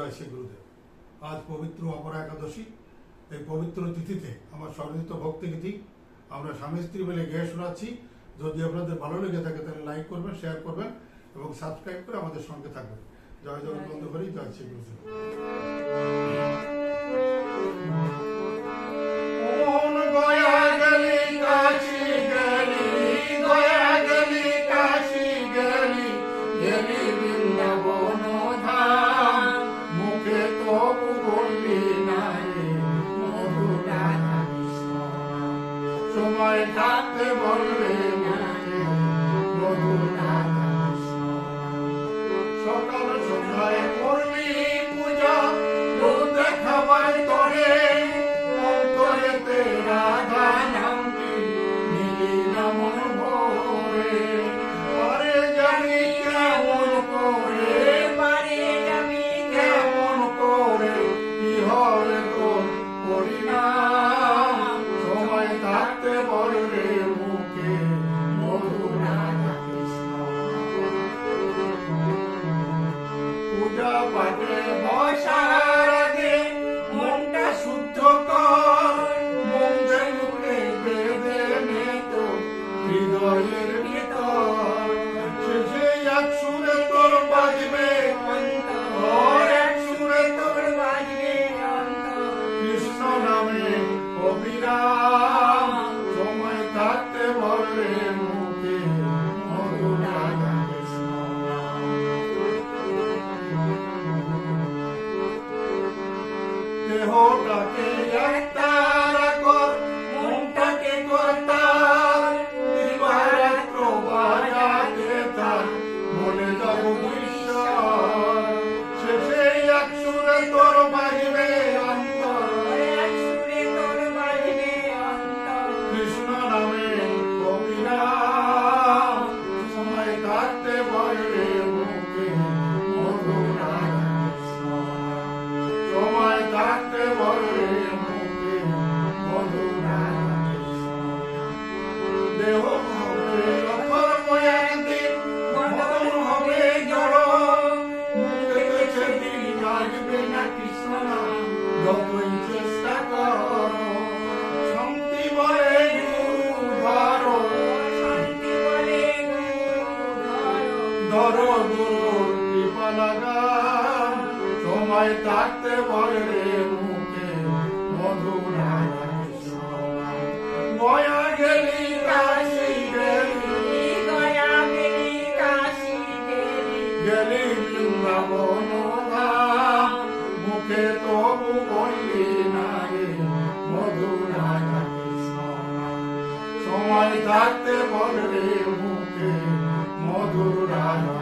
জয় শ্রী গুরুদেব। আজ পবিত্র অপরা একাদশী। এই পবিত্র তিথিতে আমার স্মরণিত ভক্তিগীতি আমরা স্বামী স্ত্রী মিলে গেয়ে শোনাচ্ছি। যদি আপনাদের ভালো লেগে থাকে তাহলে লাইক করবেন, শেয়ার করবেন এবং সাবস্ক্রাইব করে আমাদের সঙ্গে থাকবেন। জয় জগৎ বন্ধু হরি, জয় শ্রী গুরুদেব। সময় থাকতে বলবে সকাল সন্ধ্যায় করলি পূজা, দেখাবার তরে অন্তরেতে রাধা নামটি মিলি না মন ভরে। পারে জানি কেমন করে, পারে জানি কেমন করে কি হবে তোর পরিণাম। সময় থাকতে বলবে মুখে মধুর রাধা কৃষ্ণ। পূজা পাঠে বসার আগে মনটা শুদ্ধ কর, মন্ত্রে মুখে বেঁধে নে তো হৃদয়ের ভিতর। শেষে এক সুরে তোর বাজবে অন্তর, এক সুরে তোর বাজবে অন্তর কৃষ্ণ নামে অবিরাম। সময় থাকতে বলবে মুখে মধুর রাধা কৃষ্ণ। দেহটাকে একতারা কর, মনটাকে কর্তার, দিবারাত্র বাজাতে থাক বলে যাব ঈশ্বর। শেষে এক সুরে তোর বাজবে অন্তর, এক সুরে তোর বাজবে অন্তর কৃষ্ণ নামে অবিরাম। সময় থাকতে বলবে মুখে মধুর রাধা কৃষ্ণ। সময় থাকতে বলবে মুখে মধুর রাধা কৃষ্ণ। দেহ হবে অথর্বয় একদিন, মন হবে জড়, মুখে সেদিন আসবে না কৃষ্ণ নাম যতই চেষ্টা কর। শান্তি বলে গুরু ধরো, শান্তি বলে গুরু ধরো, ধরো গুরুর কৃপা লাগাম। সময় থাকতে বলবে মুখে মধুর রাধা কৃষ্ণ। গয়া গেলি কাশী গেলি, গয়া গেলি কাশী গেলি, গেলি বৃন্দাবন ধাম, মুখে তবু বললি না রে মধুর রাধা কৃষ্ণ। সময় থাকতে বলবে মুখে মধুর রাধা